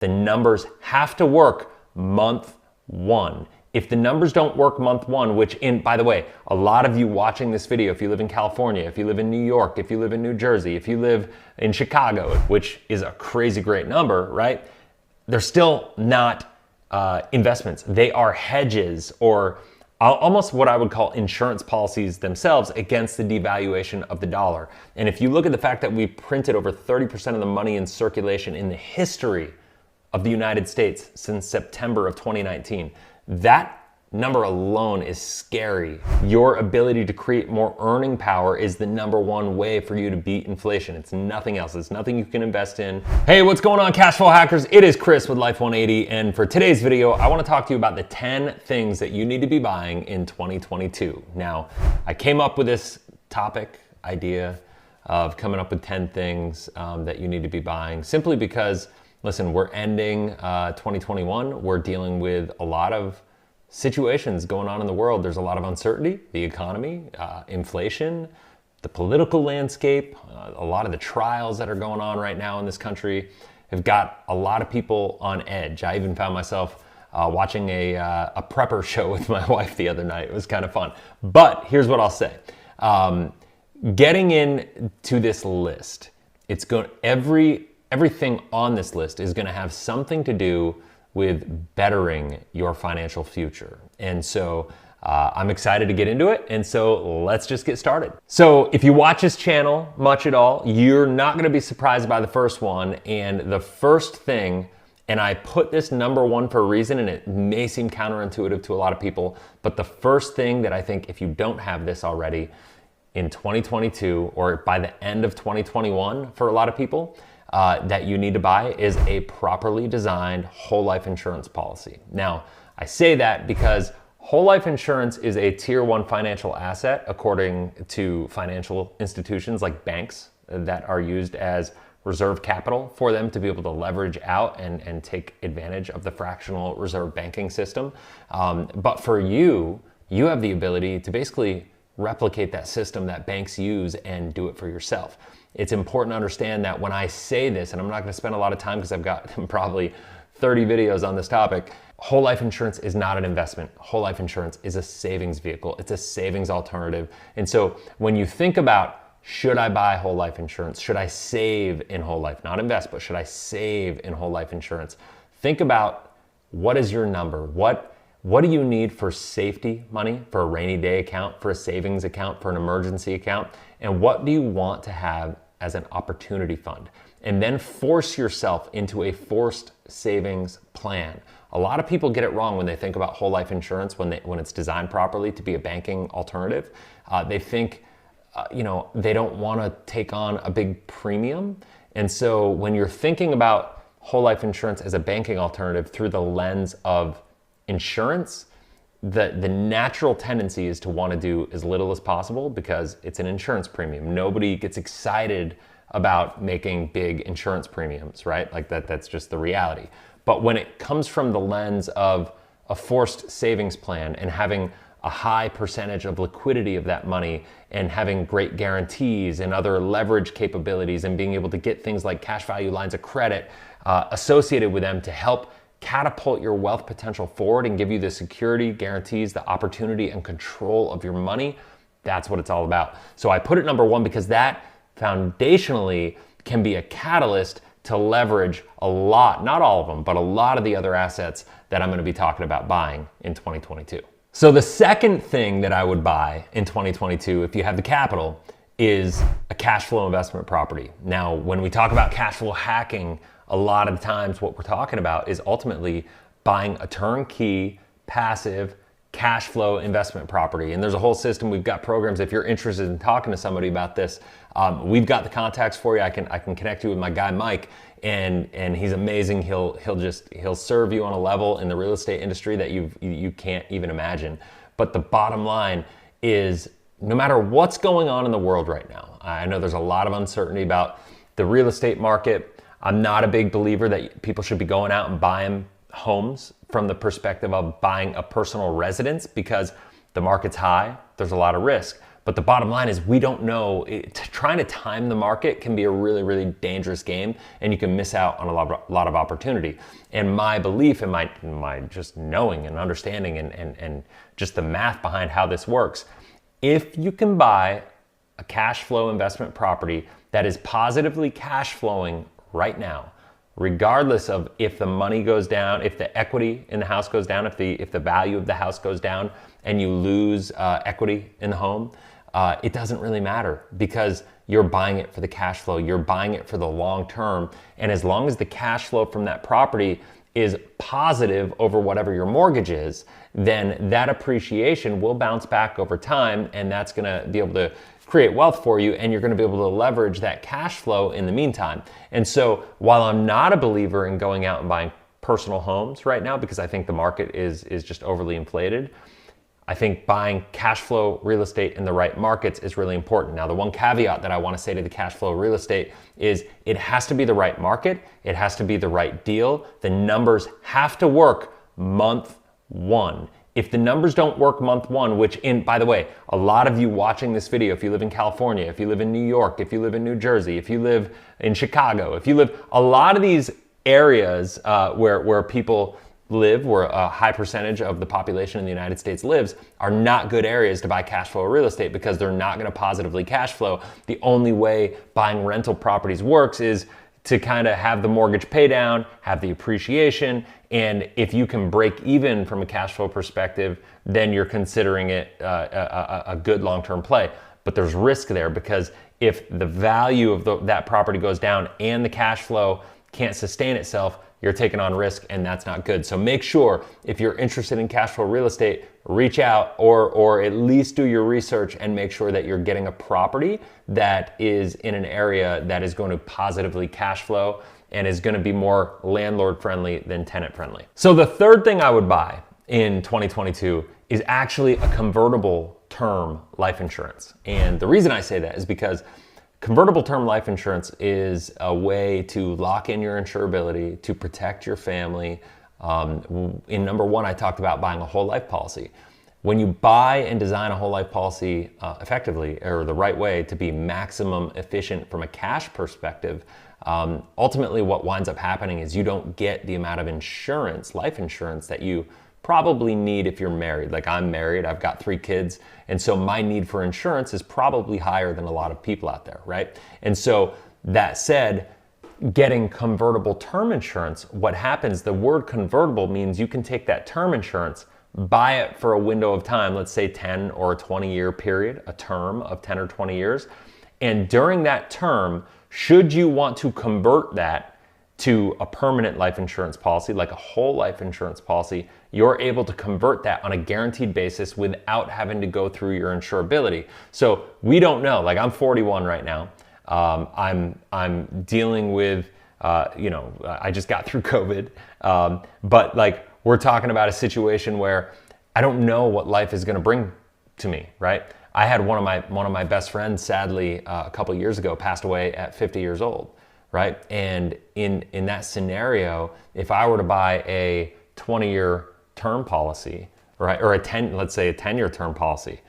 The numbers have to work month one. If the numbers don't work month one, by the way, a lot of you watching this video, if you live in California, if you live in New York, if you live in New Jersey, if you live in Chicago, which is a crazy great number, right? They're still not investments. They are hedges, or almost what I would call insurance policies themselves against the devaluation of the dollar. And if you look at the fact that we printed over 30% of the money in circulation in the history of the United States since September of 2019, that number alone is scary. Your ability to create more earning power is the number one way for you to beat inflation. It's nothing else. It's nothing you can invest in. Hey, what's going on, cash flow hackers? It is Chris with Life 180, and for today's video, I want to talk to you about the 10 things that you need to be buying in 2022. Now, I came up with this idea of coming up with 10 things that you need to be buying simply because, listen, we're ending 2021. We're dealing with a lot of situations going on in the world. There's a lot of uncertainty, the economy, inflation, the political landscape, a lot of the trials that are going on right now in this country have got a lot of people on edge. I even found myself watching a prepper show with my wife the other night. It was kind of fun. But here's what I'll say. Getting into this list, everything on this list is going to have something to do with bettering your financial future. And so I'm excited to get into it. And so let's just get started. So if you watch this channel much at all, you're not going to be surprised by the first one. And the first thing, and I put this number one for a reason, and it may seem counterintuitive to a lot of people, but the first thing that I think, if you don't have this already in 2022 or by the end of 2021 for a lot of people, that you need to buy is a properly designed whole life insurance policy. Now, I say that because whole life insurance is a tier 1 financial asset according to financial institutions like banks that are used as reserve capital for them to be able to leverage out and take advantage of the fractional reserve banking system. But for you have the ability to basically replicate that system that banks use and do it for yourself. It's important to understand that when I say this, and I'm not going to spend a lot of time because I've got probably 30 videos on this topic, whole life insurance is not an investment. Whole life insurance is a savings vehicle. It's a savings alternative. And so when you think about, should I buy whole life insurance? Should I save in whole life? Not invest, but should I save in whole life insurance? Think about, what is your number? What do you need for safety money, for a rainy day account, for a savings account, for an emergency account? And what do you want to have as an opportunity fund? And then force yourself into a forced savings plan. A lot of people get it wrong when they think about whole life insurance when it's designed properly to be a banking alternative. They think, they don't want to take on a big premium. And so when you're thinking about whole life insurance as a banking alternative through the lens of insurance, the natural tendency is to want to do as little as possible because it's an insurance premium. Nobody gets excited about making big insurance premiums, right? Like that's just the reality. But when it comes from the lens of a forced savings plan and having a high percentage of liquidity of that money and having great guarantees and other leverage capabilities and being able to get things like cash value lines of credit associated with them to help catapult your wealth potential forward and give you the security, guarantees, the opportunity, and control of your money, that's what it's all about. So I put it number one because that foundationally can be a catalyst to leverage a lot, not all of them, but a lot of the other assets that I'm going to be talking about buying in 2022. So the second thing that I would buy in 2022, if you have the capital, is a cash flow investment property. Now, when we talk about cash flow hacking, a lot of the times what we're talking about is ultimately buying a turnkey, passive, cash flow investment property. And there's a whole system. We've got programs. If you're interested in talking to somebody about this, we've got the contacts for you. I can connect you with my guy, Mike, and he's amazing. He'll serve you on a level in the real estate industry that you can't even imagine. But the bottom line is, no matter what's going on in the world right now, I know there's a lot of uncertainty about the real estate market. I'm not a big believer that people should be going out and buying homes from the perspective of buying a personal residence because the market's high, there's a lot of risk. But the bottom line is we don't know. Trying to time the market can be a really, really dangerous game, and you can miss out on a lot of opportunity. And my belief and my just knowing and understanding and just the math behind how this works, if you can buy a cash flow investment property that is positively cash flowing right now, regardless of if the money goes down, if the equity in the house goes down, if the value of the house goes down and you lose equity in the home, it doesn't really matter because you're buying it for the cash flow. You're buying it for the long term. And as long as the cash flow from that property is positive over whatever your mortgage is, then that appreciation will bounce back over time, and that's gonna be able to create wealth for you, and you're gonna be able to leverage that cash flow in the meantime. And so while I'm not a believer in going out and buying personal homes right now, because I think the market is just overly inflated, I think buying cash flow real estate in the right markets is really important. Now, the one caveat that I want to say to the cash flow real estate is it has to be the right market. It has to be the right deal. The numbers have to work month one. If the numbers don't work month one, by the way, a lot of you watching this video, if you live in California, if you live in New York, if you live in New Jersey, if you live in Chicago, a lot of these areas where people live, where a high percentage of the population in the United States lives, are not good areas to buy cash flow real estate because they're not going to positively cash flow. The only way buying rental properties works is to kind of have the mortgage pay down, have the appreciation, and if you can break even from a cash flow perspective, then you're considering it a good long-term play. But there's risk there because if the value of that property goes down and the cash flow can't sustain itself, you're taking on risk, and that's not good. So make sure if you're interested in cash flow real estate, reach out or at least do your research and make sure that you're getting a property that is in an area that is going to positively cash flow and is going to be more landlord friendly than tenant friendly. So the third thing I would buy in 2022 is actually a convertible term life insurance. And the reason I say that is because convertible term life insurance is a way to lock in your insurability, to protect your family. In number one, I talked about buying a whole life policy. When you buy and design a whole life policy effectively, or the right way to be maximum efficient from a cash perspective, ultimately what winds up happening is you don't get the amount of insurance, life insurance, that you probably need if you're married. Like, I'm married, I've got 3 kids, and so my need for insurance is probably higher than a lot of people out there, right? And so that said, getting convertible term insurance, what happens, the word convertible means you can take that term insurance, buy it for a window of time, let's say 10 or a 20-year period, a term of 10 or 20 years, and during that term, should you want to convert that to a permanent life insurance policy, like a whole life insurance policy, you're able to convert that on a guaranteed basis without having to go through your insurability. So we don't know. Like, I'm 41 right now. I'm dealing with, I just got through COVID, but like, we're talking about a situation where I don't know what life is going to bring to me, right? I had one of my best friends, sadly, a couple years ago, passed away at 50 years old. Right? And in that scenario, if I were to buy a 20-year term policy, right, or let's say a 10-year term policy,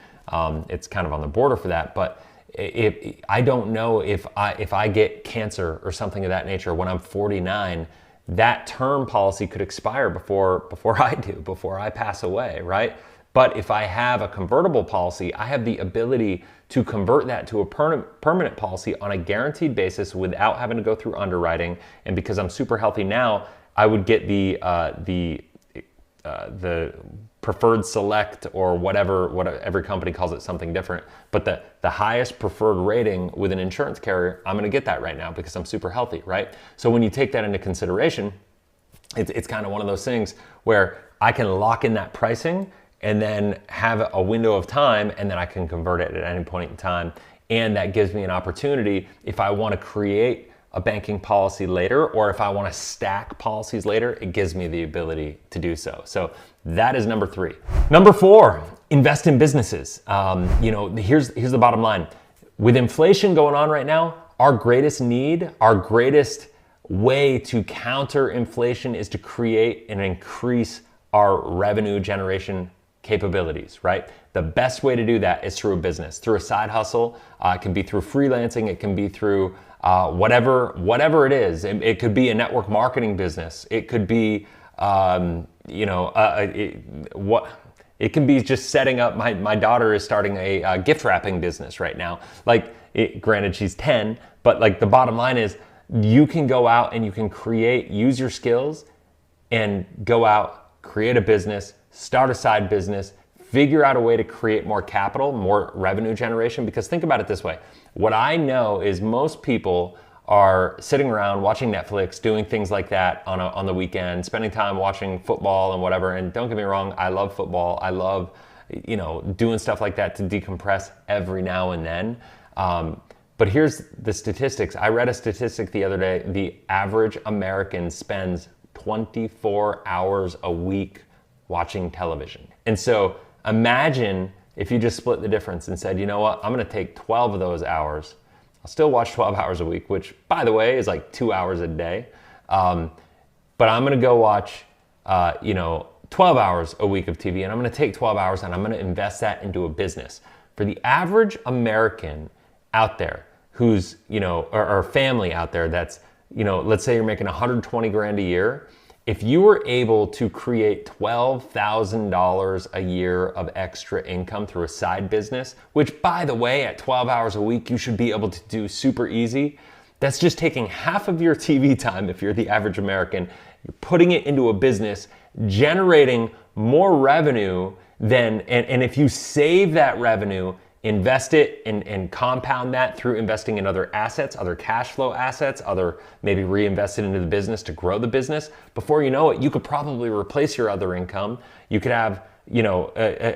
it's kind of on the border for that, but I don't know if I get cancer or something of that nature when I'm 49, that term policy could expire before I pass away, right? But if I have a convertible policy, I have the ability to convert that to a permanent policy on a guaranteed basis without having to go through underwriting. And because I'm super healthy now, I would get the preferred select, or whatever every company calls it, something different. But the highest preferred rating with an insurance carrier, I'm going to get that right now because I'm super healthy, right? So when you take that into consideration, it's kind of one of those things where I can lock in that pricing and then have a window of time, and then I can convert it at any point in time. And that gives me an opportunity, if I want to create a banking policy later, or if I want to stack policies later, it gives me the ability to do so. So that is number 3. Number 4, invest in businesses. Here's the bottom line. With inflation going on right now, our greatest need, our greatest way to counter inflation is to create and increase our revenue generation capabilities, right? The best way to do that is through a business, through a side hustle. It can be through freelancing. It can be through whatever it is. It could be a network marketing business. It could be, it can be just setting up. My daughter is starting a gift wrapping business right now. Granted, she's 10, but the bottom line is you can go out and you can use your skills and go out, create a business, start a side business, figure out a way to create more capital, more revenue generation. Because think about it this way. What I know is most people are sitting around watching Netflix, doing things like that on the weekend, spending time watching football and whatever. And don't get me wrong, I love football. I love, doing stuff like that to decompress every now and then. But here's the statistics. I read a statistic the other day. The average American spends 24 hours a week watching television. And so imagine if you just split the difference and said, you know what, I'm gonna take 12 of those hours. I'll still watch 12 hours a week, which by the way is 2 hours a day. But I'm gonna go watch 12 hours a week of TV, and I'm gonna take 12 hours and I'm gonna invest that into a business. For the average American out there who's, or family out there that's, let's say you're making 120 grand a year. If you were able to create $12,000 a year of extra income through a side business, which by the way, at 12 hours a week, you should be able to do super easy. That's just taking half of your TV time if you're the average American. You're putting it into a business, generating more revenue than, and if you save that revenue, invest it and compound that through investing in other assets, other cash flow assets, maybe reinvest it into the business to grow the business. Before you know it, you could probably replace your other income. You could have,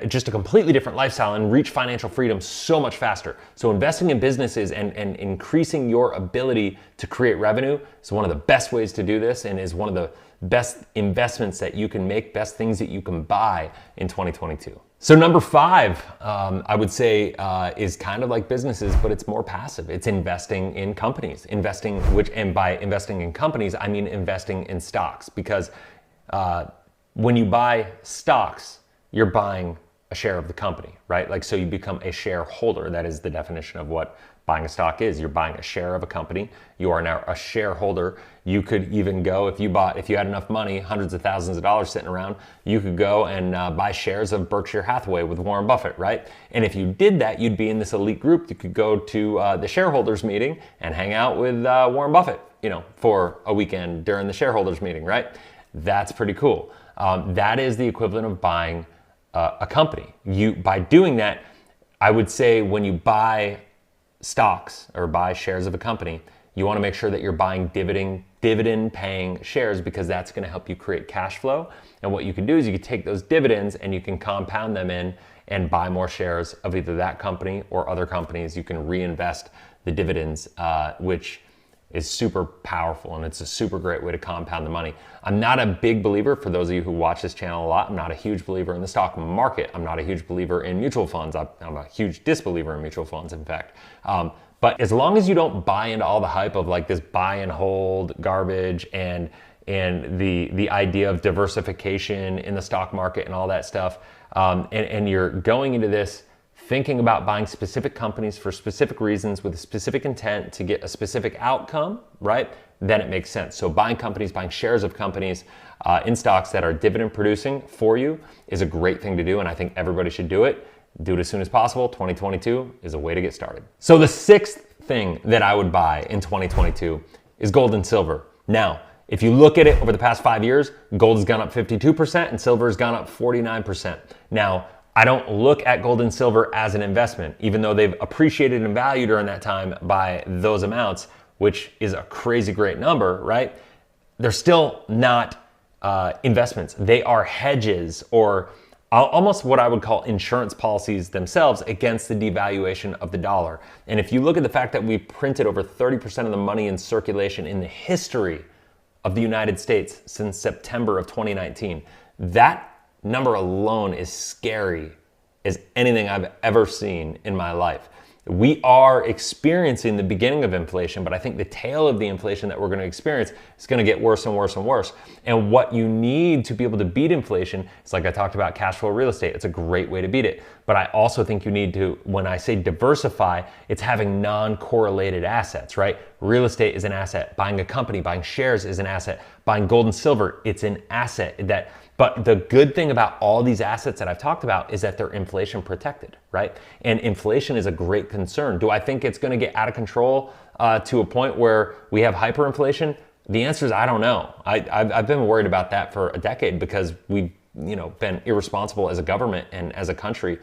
just a completely different lifestyle and reach financial freedom so much faster. So investing in businesses and increasing your ability to create revenue is one of the best ways to do this, and is one of the best investments that you can make, best things that you can buy in 2022. So number 5, I would say, is kind of like businesses, but it's more passive. It's investing in companies, and by investing in companies, I mean investing in stocks, because when you buy stocks, you're buying a share of the company, right? So you become a shareholder. That is the definition of what buying a stock is. You're buying a share of a company. You are now a shareholder. You could even go, if you had enough money, hundreds of thousands of dollars sitting around, you could go and buy shares of Berkshire Hathaway with Warren Buffett, right? And if you did that, you'd be in this elite group. You could go to the shareholders meeting and hang out with Warren Buffett, for a weekend during the shareholders meeting, right? That's pretty cool. That is the equivalent of buying a company. By doing that, I would say when you buy stocks or buy shares of a company, you want to make sure that you're buying dividend-paying shares, because that's going to help you create cash flow. And what you can do is you can take those dividends and you can compound them in and buy more shares of either that company or other companies. You can reinvest the dividends, which is super powerful, and it's a super great way to compound the money. I'm not a big believer, for those of you who watch this channel a lot, I'm not a huge believer in the stock market. I'm not a huge believer in mutual funds. I'm a huge disbeliever in mutual funds, in fact. But as long as you don't buy into all the hype of this buy and hold garbage and the idea of diversification in the stock market and all that stuff, and you're going into this thinking about buying specific companies for specific reasons with a specific intent to get a specific outcome, right? Then it makes sense. So buying companies, buying shares of companies in stocks that are dividend producing for you is a great thing to do, and I think everybody should do it. Do it as soon as possible. 2022 is a way to get started. So the 6th thing that I would buy in 2022 is gold and silver. Now, if you look at it over the past 5 years, gold has gone up 52% and silver has gone up 49%. Now, I don't look at gold and silver as an investment, even though they've appreciated in value during that time by those amounts, which is a crazy great number, right? They're still not investments. They are hedges, or almost what I would call insurance policies themselves against the devaluation of the dollar. And if you look at the fact that we printed over 30% of the money in circulation in the history of the United States since September of 2019, that number alone is scary as anything I've ever seen in my life. we are experiencing the beginning of inflation, but I think the tail of the inflation that we're going to experience is going to get worse and worse and worse. And what you need to be able to beat inflation is, like I talked about, cash flow real estate. It's a great way to beat it. But I also think you need to, when I say diversify, it's having non-correlated assets, right? Real estate is an asset. Buying a company, buying shares is an asset. Buying gold and silver, it's an asset. But the good thing about all these assets that I've talked about is that they're inflation protected, right? And inflation is a great concern. Do I think it's going to get out of control to a point where we have hyperinflation? The answer is I don't know. I've been worried about that for a decade because we've been irresponsible as a government and as a country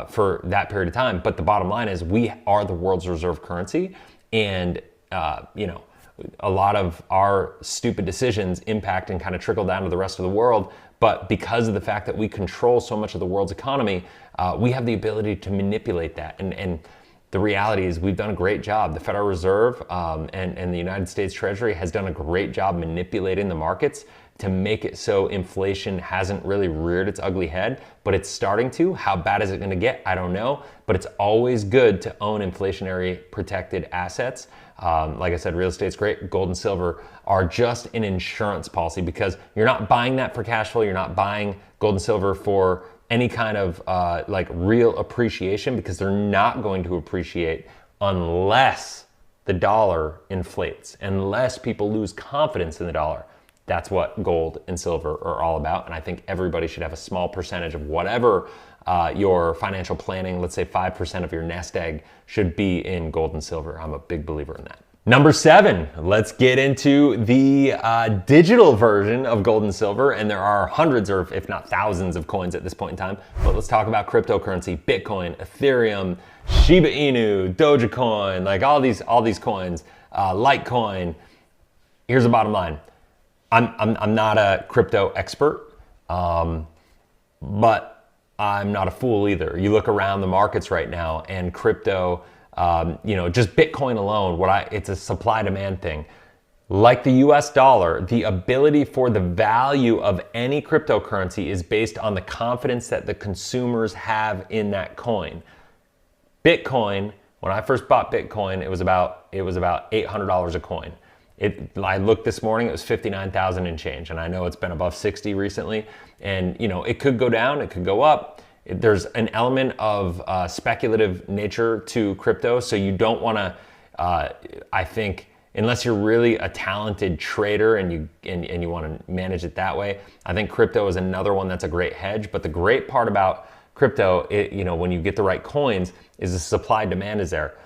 for that period of time. But the bottom line is we are the world's reserve currency, and a lot of our stupid decisions impact and kind of trickle down to the rest of the world. But because of the fact that we control so much of the world's economy, we have the ability to manipulate that. And the reality is we've done a great job. The Federal Reserve and the United States Treasury has done a great job manipulating the markets to make it so inflation hasn't really reared its ugly head, but it's starting to. How bad is it going to get? I don't know, but it's always good to own inflationary protected assets. Like I said, real estate's great. Gold and silver are just an insurance policy because you're not buying that for cash flow. You're not buying gold and silver for any kind of real appreciation, because they're not going to appreciate unless the dollar inflates, unless people lose confidence in the dollar. That's what gold and silver are all about. And I think everybody should have a small percentage of whatever your financial planning, let's say 5% of your nest egg, should be in gold and silver. I'm a big believer in that. Number 7, let's get into the digital version of gold and silver. And there are hundreds or if not thousands of coins at this point in time. But let's talk about cryptocurrency: Bitcoin, Ethereum, Shiba Inu, Dogecoin, like all these coins, Litecoin. Here's the bottom line. I'm not a crypto expert, but I'm not a fool either. You look around the markets right now, and crypto, just Bitcoin alone, it's a supply-demand thing. Like the US dollar, the ability for the value of any cryptocurrency is based on the confidence that the consumers have in that coin. Bitcoin, when I first bought Bitcoin, it was about $800 a coin. I looked this morning, it was 59,000 and change, and I know it's been above 60 recently, and it could go down, it could go up. There's an element of speculative nature to crypto, so you don't want to, I think, unless you're really a talented trader and you want to manage it that way. I think crypto is another one that's a great hedge. But the great part about crypto, when you get the right coins, is the supply demand is there.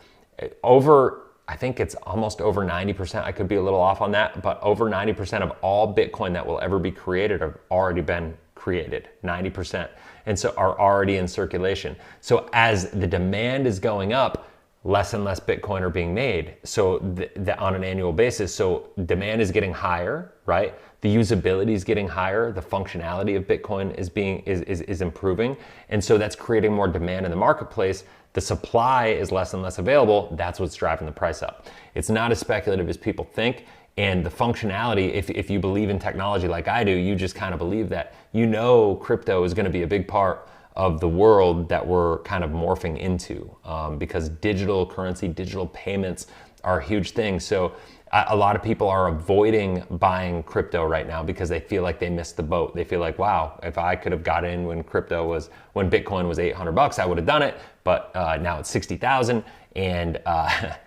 I think it's almost over 90%. I could be a little off on that, but over 90% of all Bitcoin that will ever be created have already been created, 90%. And so are already in circulation. So as the demand is going up, less and less Bitcoin are being made. So on an annual basis, so demand is getting higher, right? The usability is getting higher. The functionality of Bitcoin is improving. And so that's creating more demand in the marketplace. The supply is less and less available. That's what's driving the price up. It's not as speculative as people think. And the functionality, if you believe in technology like I do, you just kind of believe that crypto is going to be a big part of the world that we're kind of morphing into, because digital currency, digital payments are a huge thing. So a lot of people are avoiding buying crypto right now because they feel like they missed the boat. They feel like, wow, if I could have got in when Bitcoin was $800, I would have done it. But now it's 60,000, and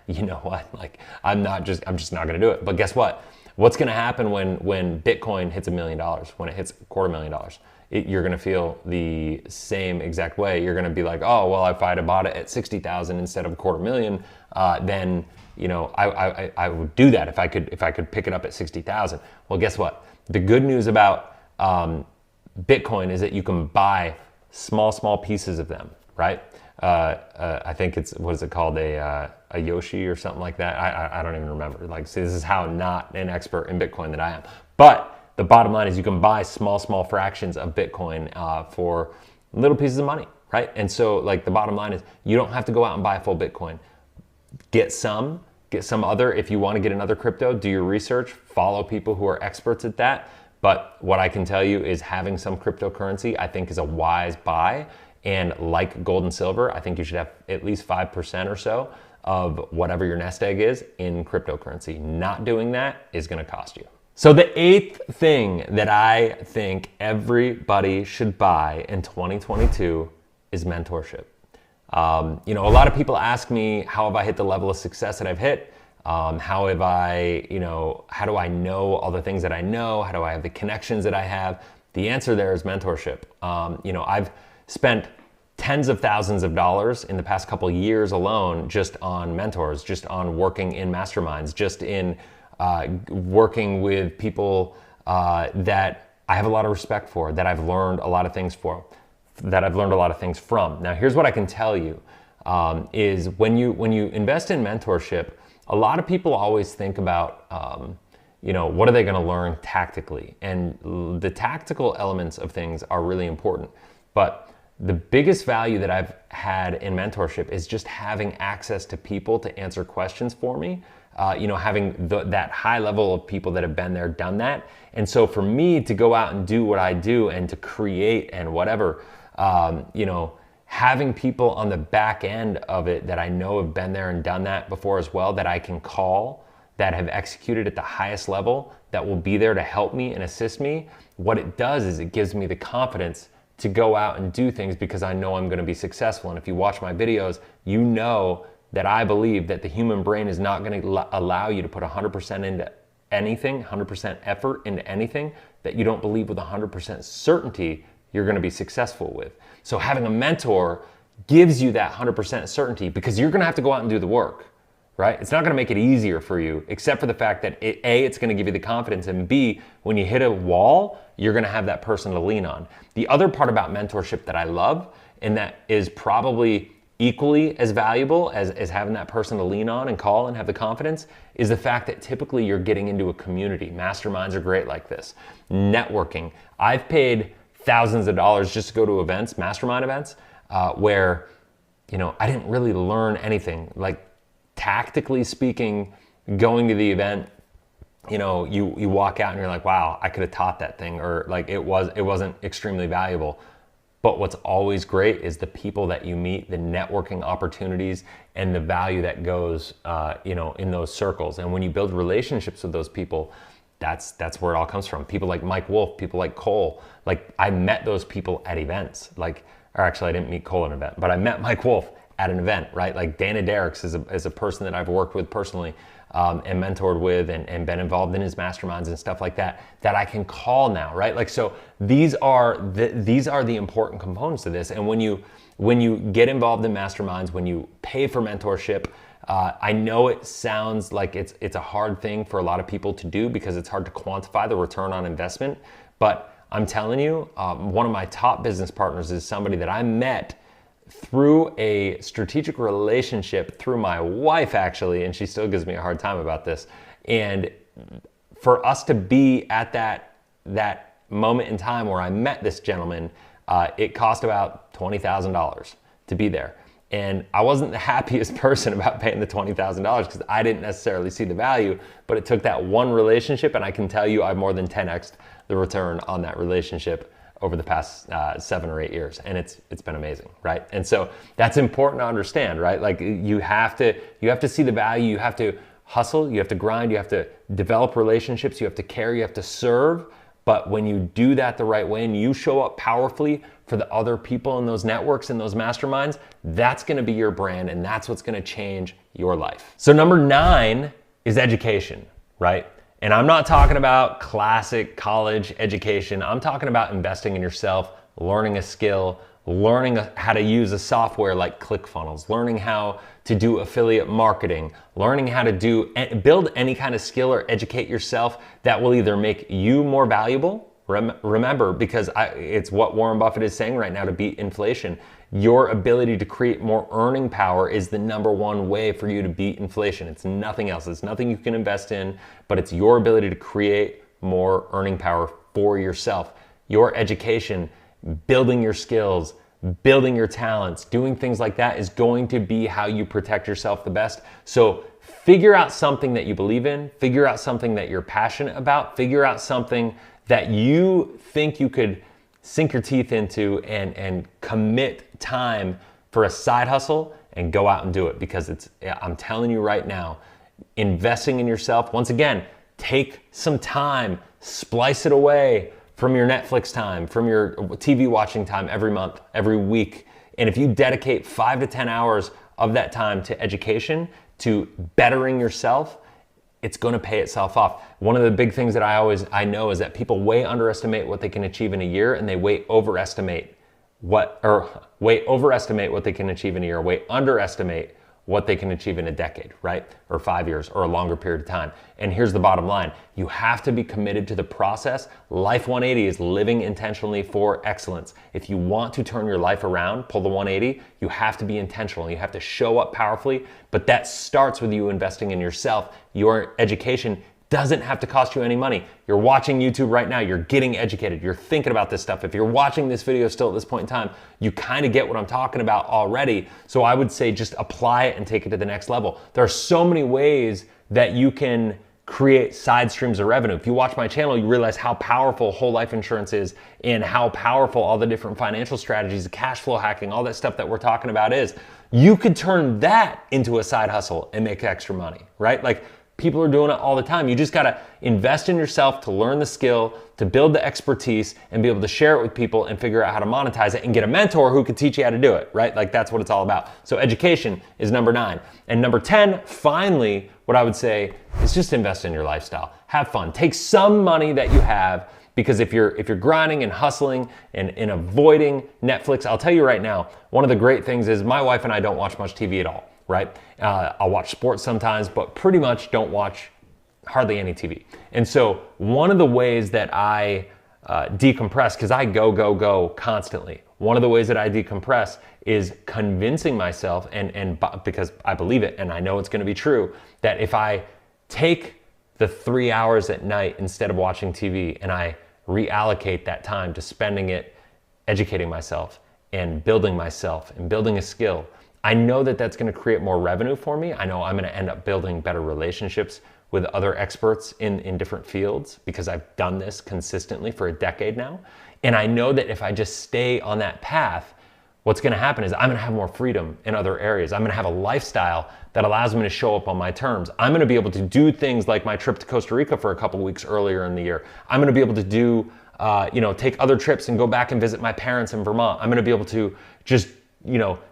you know what? Like I'm just not going to do it. But guess what? What's going to happen when Bitcoin hits $1 million? When it hits $250,000? You're going to feel the same exact way. You're going to be like, oh, well, if I'd have bought it at 60,000 instead of $250,000, then I would do that if I could pick it up at 60,000. Well, guess what? The good news about Bitcoin is that you can buy small pieces of them, right? I think what is it called? A Yoshi or something like that. I don't even remember. Like, see, this is how not an expert in Bitcoin that I am. But the bottom line is you can buy small fractions of Bitcoin for little pieces of money, right? And so like the bottom line is you don't have to go out and buy a full Bitcoin. Get some other. If you want to get another crypto, do your research, follow people who are experts at that. But what I can tell you is having some cryptocurrency, I think, is a wise buy. And like gold and silver, I think you should have at least 5% or so of whatever your nest egg is in cryptocurrency. Not doing that is gonna cost you. So the eighth thing that I think everybody should buy in 2022 is mentorship. A lot of people ask me, how have I hit the level of success that I've hit? How have I, how do I know all the things that I know? How do I have the connections that I have? The answer there is mentorship. I've spent tens of thousands of dollars in the past couple of years alone just on mentors, just on working in masterminds, just in working with people that I have a lot of respect for, that I've learned a lot of things from. Now, here's what I can tell you, is when you invest in mentorship, a lot of people always think about, what are they going to learn tactically? And the tactical elements of things are really important. But the biggest value that I've had in mentorship is just having access to people to answer questions for me, having that high level of people that have been there, done that. And so for me to go out and do what I do and to create and whatever, having people on the back end of it that I know have been there and done that before as well, that I can call, that have executed at the highest level, that will be there to help me and assist me, what it does is it gives me the confidence to go out and do things because I know I'm going to be successful. And if you watch my videos, you know that I believe that the human brain is not going to allow you to put 100% into anything, 100% effort into anything that you don't believe with 100% certainty you're going to be successful with. So having a mentor gives you that 100% certainty because you're going to have to go out and do the work, right? It's not going to make it easier for you, except for the fact that it's going to give you the confidence, and B, when you hit a wall, you're going to have that person to lean on. The other part about mentorship that I love, and that is probably equally as valuable as having that person to lean on and call and have the confidence, is the fact that typically you're getting into a community. Masterminds are great like this. Networking. I've paid thousands of dollars just to go to events, mastermind events, where, I didn't really learn anything. Like, tactically speaking, going to the event, you walk out and you're like, wow, I could have taught that thing, or like it wasn't extremely valuable. But what's always great is the people that you meet, the networking opportunities, and the value that goes, in those circles. And when you build relationships with those people, that's where it all comes from. People like Mike Wolf, people like Cole. Like, I met those people at events. Or actually, I didn't meet Cole at an event, but I met Mike Wolf at an event, right? Like, Dana Derricks is a person that I've worked with personally, and mentored with, and been involved in his masterminds and stuff like that I can call now, right? Like, so these are the important components of this. And when you get involved in masterminds, when you pay for mentorship, I know it sounds like it's a hard thing for a lot of people to do because it's hard to quantify the return on investment. But I'm telling you, one of my top business partners is somebody that I met through a strategic relationship through my wife, actually, and she still gives me a hard time about this. And for us to be at that moment in time where I met this gentleman, it cost about $20,000 to be there. And I wasn't the happiest person about paying the $20,000 because I didn't necessarily see the value, but it took that one relationship, and I can tell you I've more than 10x'd the return on that relationship over the past 7 or 8 years. And it's been amazing, right? And so that's important to understand, right? Like, you have to see the value, you have to hustle, you have to grind, you have to develop relationships, you have to care, you have to serve. But when you do that the right way and you show up powerfully for the other people in those networks and those masterminds, that's gonna be your brand, and that's what's gonna change your life. So number 9 is education, right? And I'm not talking about classic college education. I'm talking about investing in yourself, learning a skill, learning how to use a software like ClickFunnels, learning how to do affiliate marketing, learning how to build any kind of skill or educate yourself that will either make you more valuable. Remember, because it's what Warren Buffett is saying right now to beat inflation. Your ability to create more earning power is the number one way for you to beat inflation. It's nothing else. It's nothing you can invest in, but it's your ability to create more earning power for yourself. Your education, building your skills, building your talents, doing things like that is going to be how you protect yourself the best. So figure out something that you believe in, figure out something that you're passionate about, figure out something that you think you could sink your teeth into and commit time for a side hustle and go out and do it, because I'm telling you right now, investing in yourself, once again, take some time, splice it away from your Netflix time, from your TV watching time every month, every week. And if you dedicate 5 to 10 hours of that time to education, to bettering yourself, it's going to pay itself off. One of the big things that I know is that people way underestimate what they can achieve in a year, and they way overestimate what they can achieve in a year, way underestimate what they can achieve in a decade, right? Or 5 years, or a longer period of time. And here's the bottom line. You have to be committed to the process. Life 180 is living intentionally for excellence. If you want to turn your life around, pull the 180, you have to be intentional. You have to show up powerfully, but that starts with you investing in yourself. Your education doesn't have to cost you any money. You're watching YouTube right now, you're getting educated, you're thinking about this stuff. If you're watching this video still at this point in time, you kind of get what I'm talking about already. So I would say just apply it and take it to the next level. There are so many ways that you can create side streams of revenue. If you watch my channel, you realize how powerful whole life insurance is, and how powerful all the different financial strategies, cash flow hacking, all that stuff that we're talking about is. You could turn that into a side hustle and make extra money, right? Like, people are doing it all the time. You just gotta invest in yourself to learn the skill, to build the expertise, and be able to share it with people and figure out how to monetize it, and get a mentor who can teach you how to do it, right? Like, that's what it's all about. So education is number 9. And number 10, finally, what I would say is just invest in your lifestyle. Have fun. Take some money that you have, because if you're grinding and hustling and avoiding Netflix, I'll tell you right now, one of the great things is my wife and I don't watch much TV at all. Right? I'll watch sports sometimes, but pretty much don't watch hardly any TV. And so one of the ways that I decompress, because I go constantly, one of the ways that I decompress is convincing myself, and because I believe it and I know it's going to be true, that if I take the 3 hours at night instead of watching TV and I reallocate that time to spending it educating myself and building a skill, I know that that's going to create more revenue for me. I know I'm going to end up building better relationships with other experts in different fields, because I've done this consistently for a decade now. And I know that if I just stay on that path, what's going to happen is I'm going to have more freedom in other areas. I'm going to have a lifestyle that allows me to show up on my terms. I'm going to be able to do things like my trip to Costa Rica for a couple of weeks earlier in the year. I'm going to be able to do, take other trips and go back and visit my parents in Vermont. I'm going to be able to just,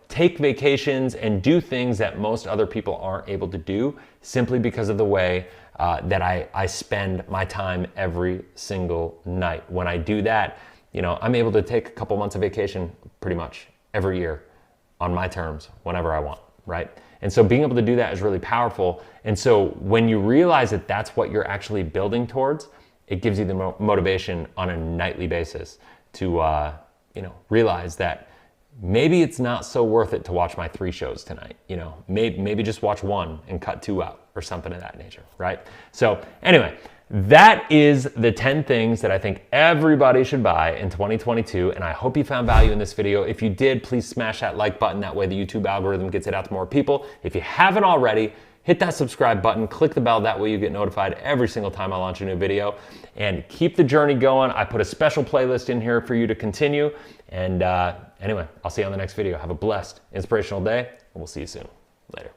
take vacations and do things that most other people aren't able to do, simply because of the way that I spend my time every single night. When I do that, I'm able to take a couple months of vacation pretty much every year on my terms, whenever I want, right? And so being able to do that is really powerful. And so when you realize that that's what you're actually building towards, it gives you the motivation on a nightly basis to, realize that maybe it's not so worth it to watch my 3 shows tonight. Maybe just watch 1 and cut 2 out, or something of that nature, right? So anyway, that is the 10 things that I think everybody should buy in 2022. And I hope you found value in this video. If you did, please smash that like button. That way the YouTube algorithm gets it out to more people. If you haven't already, hit that subscribe button, click the bell, that way you get notified every single time I launch a new video. And keep the journey going. I put a special playlist in here for you to continue. And anyway, I'll see you on the next video. Have a blessed, inspirational day, and we'll see you soon. Later.